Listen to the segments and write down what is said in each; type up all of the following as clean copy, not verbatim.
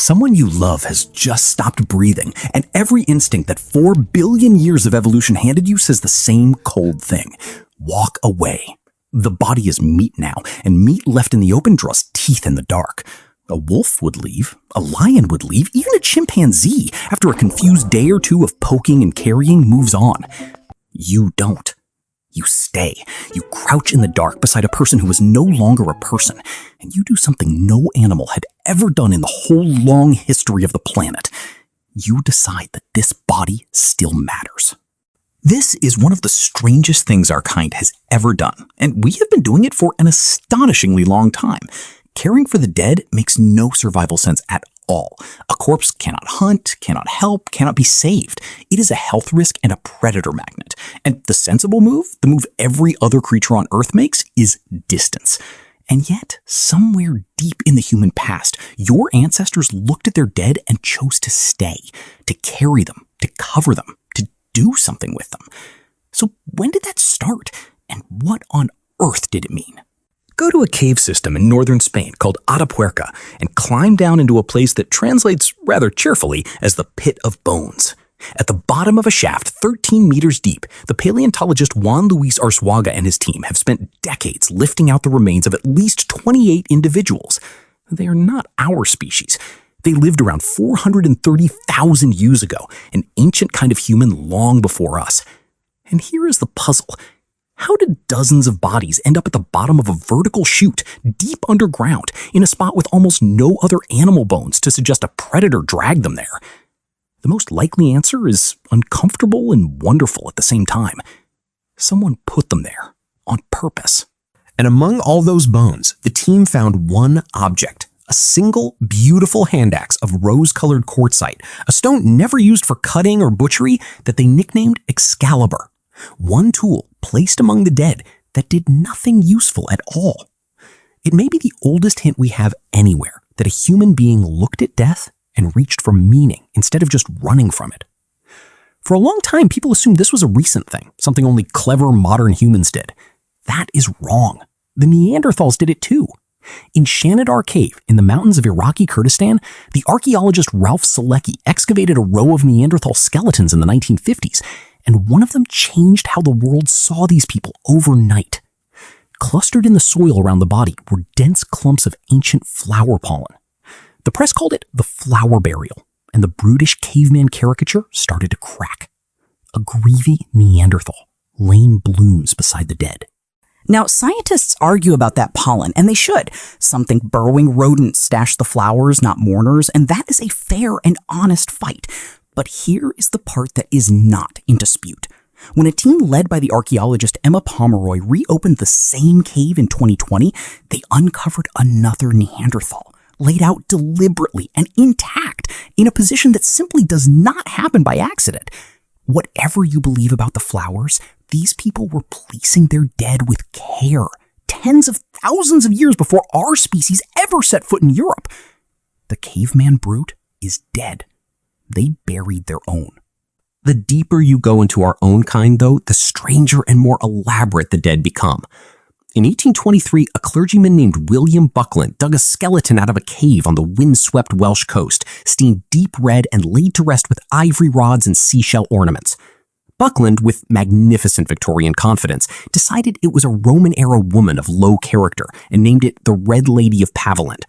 Someone you love has just stopped breathing, and every instinct that 4 billion years of evolution handed you says the same cold thing. Walk away. The body is meat now, and meat left in the open draws teeth in the dark. A wolf would leave, a lion would leave, even a chimpanzee, after a confused day or two of poking and carrying, moves on. You don't. You stay. You crouch in the dark beside a person who is no longer a person, and you do something no animal had ever done in the whole long history of the planet. You decide that this body still matters. This is one of the strangest things our kind has ever done, and we have been doing it for an astonishingly long time. Caring for the dead makes no survival sense at all. A corpse cannot hunt, cannot help, cannot be saved. It is a health risk and a predator magnet. And the sensible move, the move every other creature on Earth makes, is distance. And yet, somewhere deep in the human past, your ancestors looked at their dead and chose to stay, to carry them, to cover them, to do something with them. So when did that start? And what on earth did it mean? Go to a cave system in northern Spain called Atapuerca and climb down into a place that translates rather cheerfully as the Pit of Bones. At the bottom of a shaft 13 meters deep, the paleontologist Juan Luis Arsuaga and his team have spent decades lifting out the remains of at least 28 individuals. They are not our species. They lived around 430,000 years ago, an ancient kind of human long before us. And here is the puzzle. How did dozens of bodies end up at the bottom of a vertical chute deep underground in a spot with almost no other animal bones to suggest a predator dragged them there? The most likely answer is uncomfortable and wonderful at the same time. Someone put them there on purpose. And among all those bones, the team found one object, a single beautiful hand axe of rose-colored quartzite, a stone never used for cutting or butchery that they nicknamed Excalibur. One tool placed among the dead that did nothing useful at all. It may be the oldest hint we have anywhere that a human being looked at death and reached for meaning instead of just running from it. For a long time, people assumed this was a recent thing, something only clever modern humans did. That is wrong. The Neanderthals did it too. In Shanidar Cave in the mountains of Iraqi Kurdistan, the archaeologist Ralph Solecki excavated a row of Neanderthal skeletons in the 1950s, and one of them changed how the world saw these people overnight. Clustered in the soil around the body were dense clumps of ancient flower pollen. The press called it the flower burial, and the brutish caveman caricature started to crack. A greedy Neanderthal, lame blooms beside the dead. Now, scientists argue about that pollen, and they should. Some think burrowing rodents stash the flowers, not mourners, and that is a fair and honest fight. But here is the part that is not in dispute. When a team led by the archaeologist Emma Pomeroy reopened the same cave in 2020, they uncovered another Neanderthal, laid out deliberately and intact in a position that simply does not happen by accident. Whatever you believe about the flowers, these people were placing their dead with care, tens of thousands of years before our species ever set foot in Europe. The caveman brute is dead. They buried their own. The deeper you go into our own kind, though, the stranger and more elaborate the dead become. In 1823, a clergyman named William Buckland dug a skeleton out of a cave on the windswept Welsh coast, stained deep red and laid to rest with ivory rods and seashell ornaments. Buckland, with magnificent Victorian confidence, decided it was a Roman-era woman of low character and named it the Red Lady of Paviland.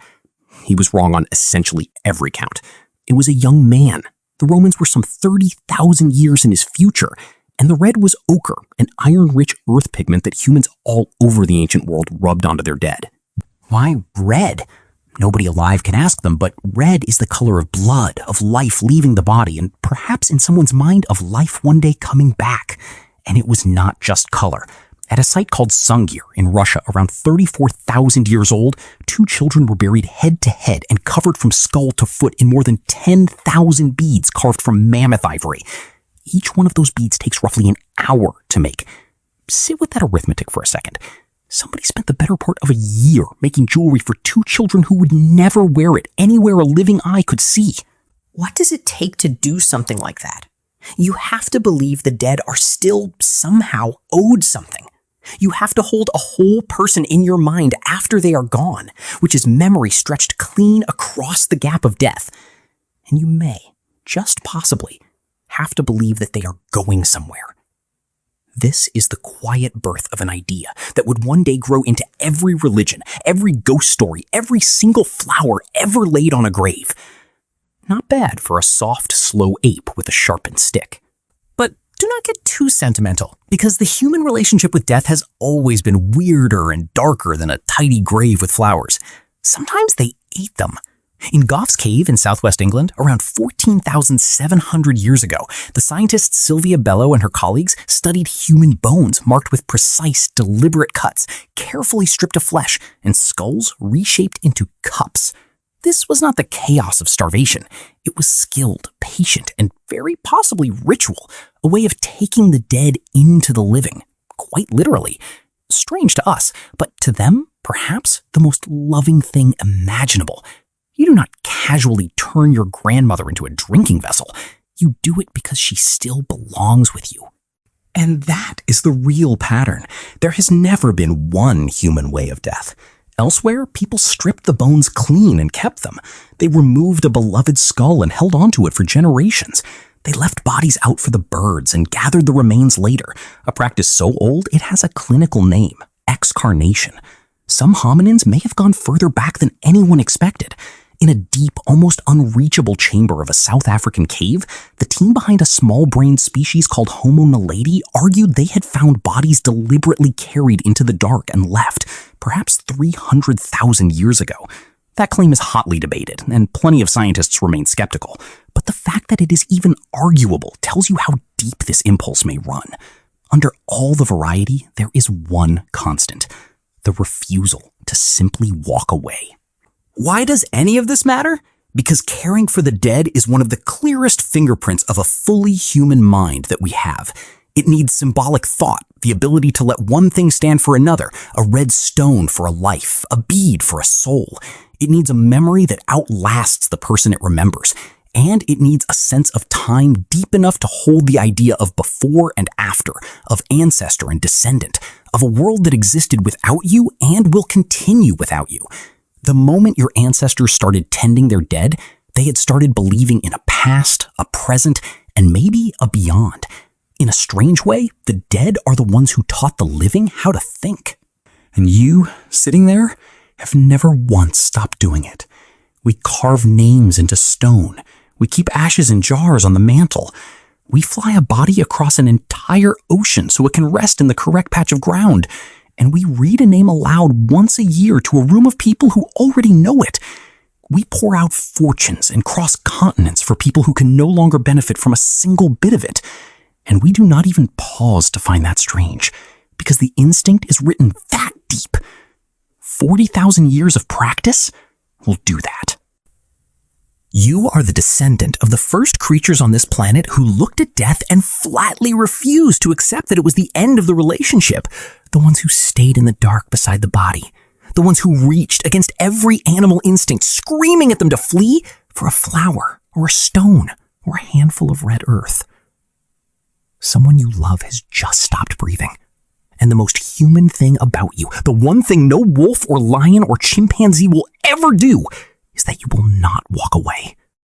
He was wrong on essentially every count. It was a young man. The Romans were some 30,000 years in his future, and the red was ochre, an iron-rich earth pigment that humans all over the ancient world rubbed onto their dead. Why red? Nobody alive can ask them, but red is the color of blood, of life leaving the body, and perhaps in someone's mind of life one day coming back. And it was not just color. At a site called Sungir in Russia, around 34,000 years old, 2 children were buried head to head and covered from skull to foot in more than 10,000 beads carved from mammoth ivory. Each one of those beads takes roughly an hour to make. Sit with that arithmetic for a second. Somebody spent the better part of a year making jewelry for 2 children who would never wear it anywhere a living eye could see. What does it take to do something like that? You have to believe the dead are still somehow owed something. You have to hold a whole person in your mind after they are gone, which is memory stretched clean across the gap of death. And you may, just possibly, have to believe that they are going somewhere. This is the quiet birth of an idea that would one day grow into every religion, every ghost story, every single flower ever laid on a grave. Not bad for a soft, slow ape with a sharpened stick. But do not get too sentimental, because the human relationship with death has always been weirder and darker than a tidy grave with flowers. Sometimes they ate them. In Gough's cave in southwest England, around 14,700 years ago, the scientist Silvia Bello and her colleagues studied human bones marked with precise, deliberate cuts, carefully stripped of flesh, and skulls reshaped into cups. This was not the chaos of starvation. It was skilled, patient, and very possibly ritual, a way of taking the dead into the living, quite literally. Strange to us, but to them, perhaps the most loving thing imaginable. You do not casually turn your grandmother into a drinking vessel. You do it because she still belongs with you. And that is the real pattern. There has never been one human way of death. Elsewhere, people stripped the bones clean and kept them. They removed a beloved skull and held onto it for generations. They left bodies out for the birds and gathered the remains later, a practice so old it has a clinical name, excarnation. Some hominins may have gone further back than anyone expected. In a deep, almost unreachable chamber of a South African cave, the team behind a small-brained species called Homo Naledi argued they had found bodies deliberately carried into the dark and left, perhaps 300,000 years ago. That claim is hotly debated, and plenty of scientists remain skeptical. But the fact that it is even arguable tells you how deep this impulse may run. Under all the variety, there is one constant: the refusal to simply walk away. Why does any of this matter? Because caring for the dead is one of the clearest fingerprints of a fully human mind that we have. It needs symbolic thought, the ability to let one thing stand for another, a red stone for a life, a bead for a soul. It needs a memory that outlasts the person it remembers. And it needs a sense of time deep enough to hold the idea of before and after, of ancestor and descendant, of a world that existed without you and will continue without you. The moment your ancestors started tending their dead, they had started believing in a past, a present, and maybe a beyond. In a strange way, the dead are the ones who taught the living how to think. And you, sitting there, have never once stopped doing it. We carve names into stone. We keep ashes in jars on the mantle. We fly a body across an entire ocean so it can rest in the correct patch of ground. And we read a name aloud once a year to a room of people who already know it. We pour out fortunes and cross continents for people who can no longer benefit from a single bit of it. And we do not even pause to find that strange, because the instinct is written that deep. 40,000 years of practice will do that. You are the descendant of the first creatures on this planet who looked at death and flatly refused to accept that it was the end of the relationship. The ones who stayed in the dark beside the body. The ones who reached against every animal instinct, screaming at them to flee for a flower or a stone or a handful of red earth. Someone you love has just stopped breathing. And the most human thing about you, the one thing no wolf or lion or chimpanzee will ever do, is that you will not walk away.